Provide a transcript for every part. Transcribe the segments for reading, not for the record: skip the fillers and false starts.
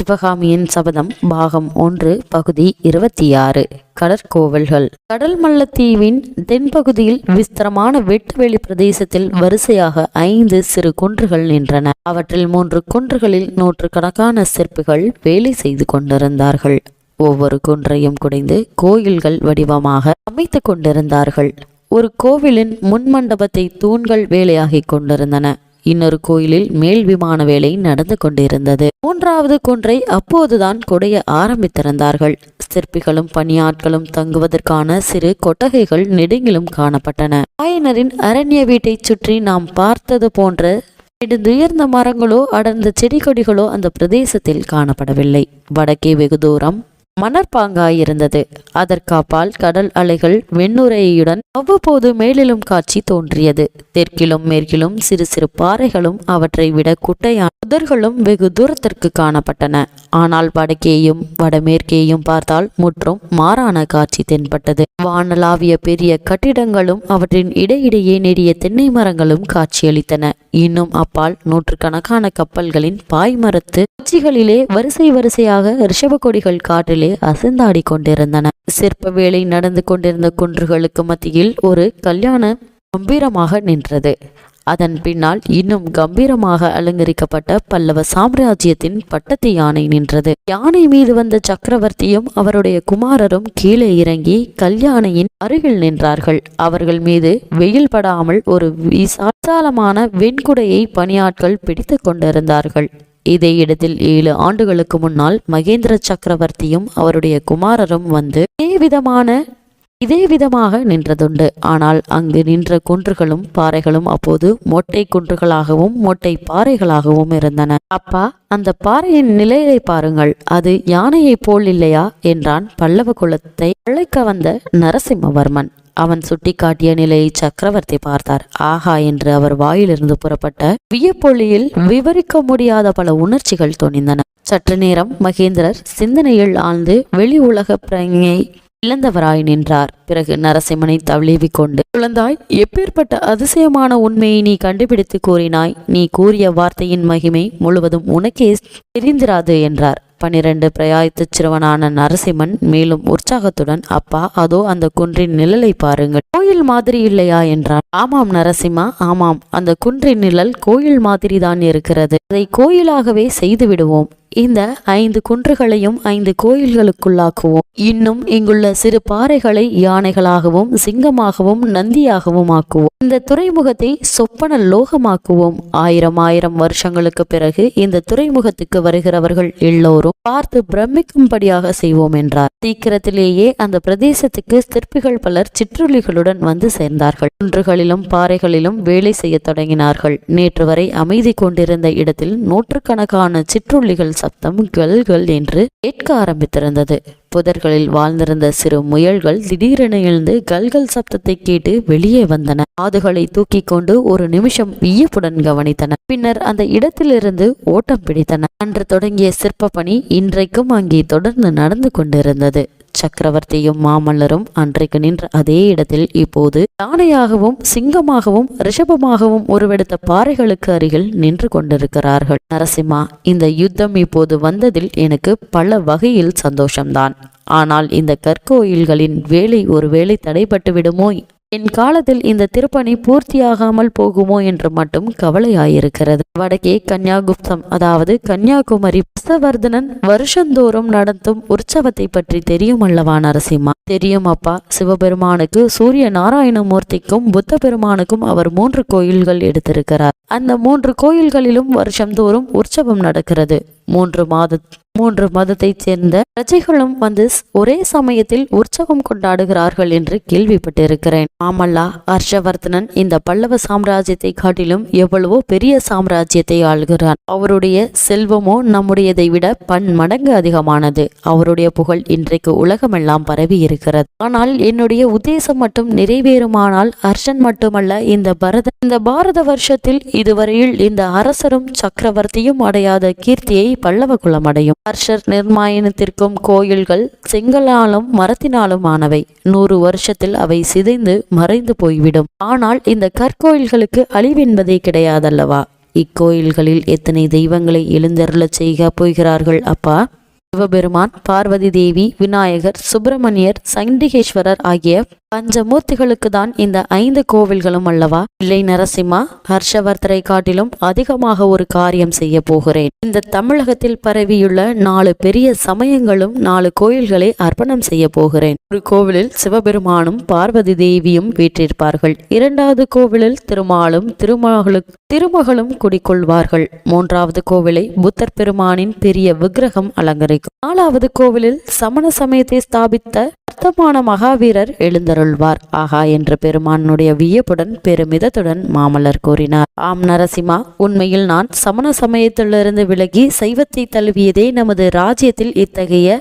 சிவகாமியின் சபதம் பாகம் 1 பகுதி 26. கடற்கோவில்கள். கடல் மல்லத்தீவின் தென்பகுதியில் விஸ்தரமான வெட்டுவெளி பிரதேசத்தில் வரிசையாக 5 சிறு குன்றுகள் நின்றன. அவற்றில் 3 குன்றுகளில் நூற்றுக்கணக்கான சிற்பிகள் வேலை செய்து கொண்டிருந்தார்கள். ஒவ்வொரு குன்றையும் குடைந்து கோயில்கள் வடிவமாக அமைத்து கொண்டிருந்தார்கள். ஒரு கோவிலின் முன்மண்டபத்தை தூண்கள் வேலையாகிக் கொண்டிருந்தன. இன்னொரு கோயிலில் மேல் விமான வேலை நடந்து கொண்டிருந்தது. 3வது குன்றை அப்போதுதான் குடைய ஆரம்பித்திருந்தார்கள். சிற்பிகளும் பணியாட்களும் தங்குவதற்கான சிறு கொட்டகைகள் நெடுங்கிலும் காணப்பட்டன. ஆயனரின் அரண்ய வீட்டை சுற்றி நாம் பார்த்தது போன்ற நெடுந்துயர்ந்த மரங்களோ அடர்ந்த செடி கொடிகளோ அந்த பிரதேசத்தில் காணப்படவில்லை. வடக்கே வெகு தூரம் மணற்பாங்காயிருந்தது. அதற்காப்பால் கடல் அலைகள் வெண்ணுரையுடன் அவ்வப்போது மேலிலும் காட்சி தோன்றியது. தெற்கிலும் மேற்கிலும் சிறு சிறு பாறைகளும் அவற்றை விட குட்டையான புதர்களும் வெகு தூரத்திற்கு காணப்பட்டன. ஆனால் வடக்கேயும் வடமேற்கேயும் பார்த்தால் முற்றும் மாறான காட்சி தென்பட்டது. வானளாவிய பெரிய கட்டிடங்களும் அவற்றின் இடையிடையே நெடிய தென்னை மரங்களும் காட்சியளித்தன. இன்னும் அப்பால் நூற்றுக்கணக்கான கப்பல்களின் பாய்மரத்து உச்சிகளிலே வரிசை வரிசையாக ரிஷப கொடிகள் காற்றிலே அசைந்தாடி கொண்டிருந்தன. சிற்ப வேலை நடந்து கொண்டிருந்த குன்றுகளுக்கு மத்தியில் ஒரு கல்யாண கம்பீரமாக நின்றது. அதன் பின்னால் இன்னும் கம்பீரமாக அலங்கரிக்கப்பட்ட பல்லவ சாம்ராஜ்யத்தின் பட்டத்து யானை நின்றது. யானை மீது வந்த சக்கரவர்த்தியும் அவருடைய குமாரரும் கீழே இறங்கி கல்யாணையின் அருகில் நின்றார்கள். அவர்கள் மீது வெயில் படாமல் ஒரு விசாலமான வெண்குடையை பணியாட்கள் பிடித்து கொண்டிருந்தார்கள். இதே இடத்தில் 7 ஆண்டுகளுக்கு முன்னால் மகேந்திர சக்கரவர்த்தியும் அவருடைய குமாரரும் வந்து இதே விதமாக நின்றதுண்டு. ஆனால் அங்கு நின்ற குன்றுகளும் பாறைகளும் அப்போது மொட்டை குன்றுகளாகவும் மொட்டை பாறைகளாகவும் இருந்தன. அப்பா, அந்த பாறையின் நிலையை பாருங்கள், அது யானையை போல் இல்லையா என்றான் பல்லவ குலத்தை அழைக்க வந்த நரசிம்மவர்மன். அவன் சுட்டி காட்டிய நிலையை சக்கரவர்த்தி பார்த்தார். ஆஹா என்று அவர் வாயிலிருந்து புறப்பட்ட வியப்பொழியில் விவரிக்க முடியாத பல உணர்ச்சிகள் தோணிந்தன. சற்று நேரம் மகேந்திரர் சிந்தனையில் ஆழ்ந்து வெளி உலக பிரஞை இழந்தவராய் நின்றார். பிறகு நரசிம்மனை தழுவிக் கொண்டு, குழந்தாய், எப்பேற்பட்ட அதிசயமான உண்மையை நீ கண்டுபிடித்து கூறினாய். நீ கூறிய வார்த்தையின் மகிமை முழுவதும் உனக்கே தெரிந்திராது என்றார். 12 பிரயாய்த்து சிறுவனான நரசிம்மன் மேலும் உற்சாகத்துடன், அப்பா, அதோ அந்த குன்றின் நிழலை பாருங்கள், கோயில் மாதிரி இல்லையா என்றார். ஆமாம் நரசிம்மா, ஆமாம், அந்த குன்றின் நிழல் கோயில் மாதிரி தான் இருக்கிறது. அதை கோயிலாகவே செய்து விடுவோம். இந்த 5 குன்றுகளையும் 5 கோயில்களுக்குள்ளாக்குவோம். இன்னும் இங்குள்ள சிறு பாறைகளை யானைகளாகவும் சிங்கமாகவும் நந்தியாகவும் ஆக்குவோம். இந்த துறைமுகத்தை சொப்பன லோகமாக்குவோம். 1000 வருஷங்களுக்கு பிறகு இந்த துறைமுகத்துக்கு வருகிறவர்கள் எல்லோரும் பார்த்து பிரமிக்கும்படியாக செய்வோம் என்றார். சீக்கிரத்திலேயே அந்த பிரதேசத்துக்கு சிற்பிகள் பலர் சிற்றுளிகளுடன் வந்து சேர்ந்தார்கள். குன்றுகளிலும் பாறைகளிலும் வேலை செய்ய தொடங்கினார்கள். நேற்று வரை அமைதி கொண்டிருந்த இடத்தில் நூற்றுக்கணக்கான சிற்றுளிகள் சப்தம் கல்கள் என்று கேட்க ஆரம்பித்திருந்தது. புதர்களில் வாழ்ந்திருந்த சிறு முயல்கள் திடீரென எழுந்து கல்கள் சப்தத்தை கேட்டு வெளியே வந்தன. காதுகளை தூக்கி கொண்டு ஒரு நிமிஷம் வியப்புடன் கவனித்தன. பின்னர் அந்த இடத்திலிருந்து ஓட்டம் பிடித்தன. அன்று தொடங்கிய சிற்ப பணி இன்றைக்கும் அங்கே தொடர்ந்து நடந்து கொண்டிருந்தது. சக்கரவர்த்தியும் மாமல்லரும் அன்றைக்கு நின்ற அதே இடத்தில் இப்போது யானையாகவும் சிங்கமாகவும் ரிஷபமாகவும் உருவெடுத்த பாறைகளுக்கு அருகில் நின்று கொண்டிருக்கிறார்கள். நரசிம்மா, இந்த யுத்தம் இப்போது வந்ததில் எனக்கு பல வகையில் சந்தோஷம்தான். ஆனால் இந்த கற்கோயில்களின் வேலை ஒருவேளை தடைபட்டு விடுமோ, என் காலத்தில் இந்த திருப்பணி பூர்த்தியாகாமல் போகுமோ என்று மட்டும் கவலையாயிருக்கிறது. வடக்கே கன்யாகுப்தம், அதாவது கன்னியாகுமரி பசவர்தனன் வருஷந்தோறும் நடத்தும் உற்சவத்தை பற்றி தெரியும் அல்லவா நரசிம்மா? தெரியும் அப்பா. சிவபெருமானுக்கு, சூரிய நாராயணமூர்த்திக்கும் புத்த பெருமானுக்கும் அவர் 3 கோயில்கள் எடுத்திருக்கிறார். அந்த 3 கோயில்களிலும் வருஷந்தோறும் உற்சவம் நடக்கிறது. 3 மதத்தைச் சேர்ந்த பிரஜைகளும் வந்து ஒரே சமயத்தில் உற்சவம் கொண்டாடுகிறார்கள் என்று கேள்விப்பட்டிருக்கிறேன். மாமல்லா, ஹர்ஷவர்தனன் இந்த பல்லவ சாம்ராஜ்யத்தை காட்டிலும் எவ்வளவோ பெரிய சாம்ராஜ்யத்தை ஆள்கிறார். அவருடைய செல்வமோ நம்முடையதை விட பன்மடங்கு அதிகமானது. அவருடைய புகழ் இன்றைக்கு உலகமெல்லாம் பரவி இருக்கிறது. ஆனால் என்னுடைய உத்தேசம் மட்டும் நிறைவேறுமானால் ஹர்ஷன் மட்டுமல்ல, இந்த பாரத வருஷத்தில் இதுவரையில் இந்த அரசரும் சக்கரவர்த்தியும் அடையாத கீர்த்தியை பல்லவ குலம் அடையும். ஹர்ஷர் நிர்மாயனத்திற்கும் கோயில்கள் செங்கலாலும் மரத்தினாலும் ஆனவை. 100 வருஷத்தில் அவை சிதைந்து மறைந்து போய்விடும். ஆனால் இந்த கற்கோயில்களுக்கு அழிவென்பதே கிடையாதல்லவா? இக்கோயில்களில் எத்தனை தெய்வங்களை எழுந்தருளச் செய்ய போகிறார்கள் அப்பா? சிவபெருமான், பார்வதி தேவி, விநாயகர், சுப்பிரமணியர், சண்டிகேஸ்வரர் ஆகிய பஞ்சமூர்த்திகளுக்கு தான் இந்த 5 கோவில்களும் அல்லவா? இல்லை நரசிம்மா, ஹர்ஷவர்தரை காட்டிலும் அதிகமாக ஒரு காரியம் செய்ய போகிறேன். இந்த தமிழகத்தில் பரவியுள்ள 4 பெரிய சமயங்களும் 4 கோயில்களை அர்ப்பணம் செய்ய போகிறேன். ஒரு கோவிலில் சிவபெருமானும் பார்வதி தேவியும் வீற்றிருப்பார்கள். 2வது கோவிலில் திருமாலும் திருமகளும் குடிக்கொள்வார்கள். 3வது கோவிலை புத்தர் பெருமானின் பெரிய விக்கிரகம் அலங்கரிக்கும். 4வது கோவிலில் சமண சமயத்தை ஸ்தாபித்த வர்த்தமான மகாவீரர் எழுந்தருள்வார். ஆகா என்று பெருமானுடைய வியப்புடன் பெருமிதத்துடன் மாமல்லர் கூறினார். ஆம் நரசிம்மா, உண்மையில் நான் சமண சமயத்திலிருந்து விலகி சைவத்தை தழுவியதே நமது ராஜ்யத்தில் இத்தகைய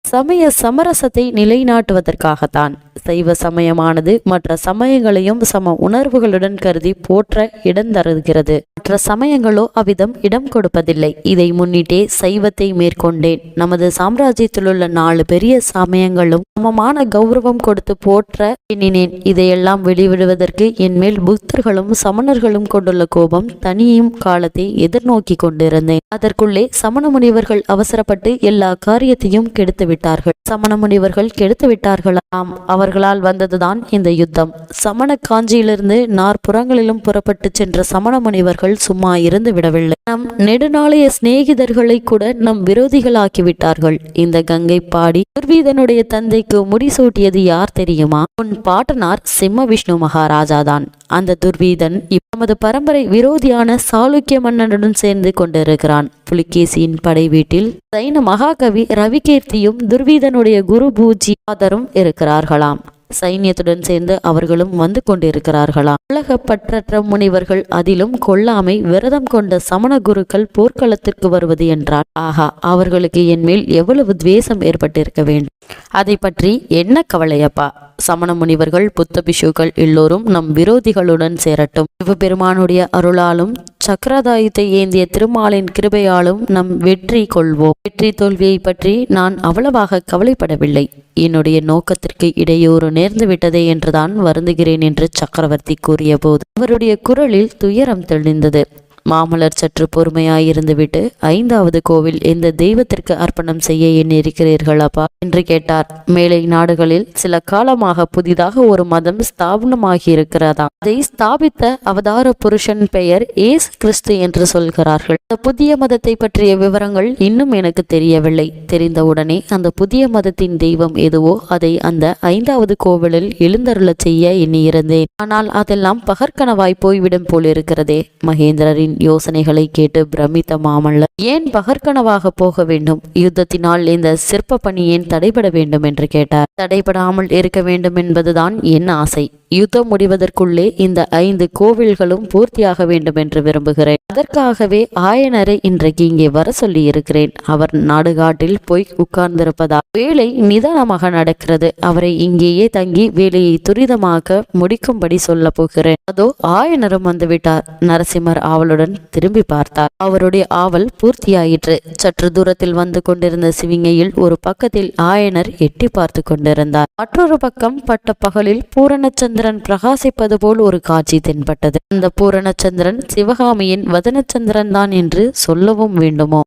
சமய சமரசத்தை நிலைநாட்டுவதற்காகத்தான். சைவ சமயமானது மற்ற சமயங்களையும் சம உணர்வுகளுடன் கருதி போற்ற இடம் தருகிறது. மற்ற சமயங்களோ அவ்விதம் இடம் கொடுப்பதில்லை. இதை முன்னிட்டே சைவத்தை மேற்கொண்டேன். நமது சாம்ராஜ்யத்திலுள்ள 4 பெரிய சமயங்களும் சமமான கௌரவம் கொடுத்து போற்ற எண்ணினேன். இதையெல்லாம் வெளிவிடுவதற்கு என் மேல் புத்தர்களும் சமணர்களும் கொண்டுள்ள கோபம் தனியும் காலத்தை எதிர்நோக்கி கொண்டிருந்தேன். அதற்குள்ளே சமண முனிவர்கள் அவசரப்பட்டு எல்லா காரியத்தையும் கெடுத்து விட்டார்கள். சமண முனிவர்கள் கெடுத்து விட்டார்கள். ஆம், அவர்களால் வந்ததுதான் இந்த யுத்தம். சமண காஞ்சியிலிருந்து 4 புறங்களிலும் புறப்பட்டு சென்ற சமண முனிவர்கள் சும்மா இருந்து விடவில்லை. நம் நெடுநாளைய சிநேகிதர்களை கூட நம் விரோதிகளாக்கிவிட்டார்கள். இந்த கங்கை பாடி துர்வீதனுடைய தந்தைக்கு முடிசூட்டியது யார் தெரியுமா? உன் பாட்டனார் சிம்ம விஷ்ணு மகாராஜாதான். அந்த துர்வீதன் நமது பரம்பரை விரோதியான சாளுக்கிய மன்னனுடன் சேர்ந்து கொண்டிருக்கிறான். புலிகேசியின் படை வீட்டில் சைன மகாகவி ரவிகீர்த்தியும் துர்வீதனுடைய குரு பூஜியாதரும் இருக்கிறார்களாம். சைன்யத்துடன் சேர்ந்து அவர்களும் வந்து கொண்டிருக்கிறார்களாம். உலகப்பற்ற முனிவர்கள், அதிலும் கொல்லாமை விரதம் கொண்ட சமண குருக்கள் போர்க்களத்திற்கு வருவது என்றால் ஆஹா, அவர்களுக்கு என் மேல் எவ்வளவு துவேஷம் ஏற்பட்டிருக்க வேண்டும். அதை பற்றி என்ன கவலையப்பா? சமண முனிவர்கள், புத்த பிஷுக்கள் எல்லோரும் நம் விரோதிகளுடன் சேரட்டும். சிவபெருமானுடைய அருளாலும் சக்கராதாயத்தை ஏந்திய திருமாலின் கிருபையாலும் நம் வெற்றி கொள்வோம். வெற்றி தோல்வியை பற்றி நான் அவ்வளவாக கவலைப்படவில்லை. என்னுடைய நோக்கத்திற்கு இடையூறு நேர்ந்து விட்டதே என்றுதான் வருந்துகிறேன் என்று சக்கரவர்த்தி கூறிய போது அவருடைய குரலில் துயரம் தெளிந்தது. மாமல்லர் சற்று பொறுமையாயிருந்துவிட்டு 5வது கோவில் எந்த தெய்வத்திற்கு அர்ப்பணம் செய்ய எண்ணியிருக்கிறீர்கள் அப்பா என்று கேட்டார். மேலை நாடுகளில் சில காலமாக புதிதாக ஒரு மதம் ஸ்தாபனமாகி இருக்கிறதா. அதை ஸ்தாபித்த அவதார புருஷன் பெயர் ஏசு கிறிஸ்து என்று சொல்கிறார்கள். அந்த புதிய மதத்தை பற்றிய விவரங்கள் இன்னும் எனக்கு தெரியவில்லை. தெரிந்தவுடனே அந்த புதிய மதத்தின் தெய்வம் எதுவோ அதை அந்த 5வது கோவிலில் எழுந்தருளச் செய்ய எண்ணியிருந்தேன். ஆனால் அதெல்லாம் பகற்கனவாய் போய்விடும் போலிருக்கிறதே. மகேந்திரரின் யோசனைகளை கேட்டு பிரமித்த மாமல்லர், ஏன் பகற்கனவாக போக வேண்டும்? யுத்தத்தினால் இந்த சிற்ப பணி ஏன் தடைபட வேண்டும் என்று கேட்டார். தடைபடாமல் இருக்க வேண்டும் என்பதுதான் என் ஆசை. யுத்தம் முடிவதற்குள்ளே இந்த 5 கோவில்களும் பூர்த்தியாக வேண்டும் என்று விரும்புகிறேன். அதற்காகவே ஆயனரை இன்றைக்கு இங்கே வர சொல்லி இருக்கிறேன். அவர் நாடுகாட்டில் போய் உட்கார்ந்திருப்பதா. வேலை நிதானமாக நடக்கிறது. அவரை இங்கேயே தங்கி வேலையை துரிதமாக முடிக்கும்படி சொல்ல போகிறேன். அதோ ஆயனரும் வந்துவிட்டார். நரசிம்மர் ஆவலுடன் திரும்பி பார்த்தார். அவருடைய ஆவல் பூர்த்தியாயிற்று. சற்று தூரத்தில் வந்து கொண்டிருந்த சிவிங்கையில் ஒரு பக்கத்தில் ஆயனர் எட்டி பார்த்து கொண்டிருந்தார். மற்றொரு பக்கம் பட்ட பகலில் பூரணச்சந்திரன் பிரகாசிப்பது போல் ஒரு காட்சி தென்பட்டது. அந்த பூரணச்சந்திரன் சிவகாமியின் வதனச்சந்திரன் தான் என்று சொல்லவும் வேண்டுமோ?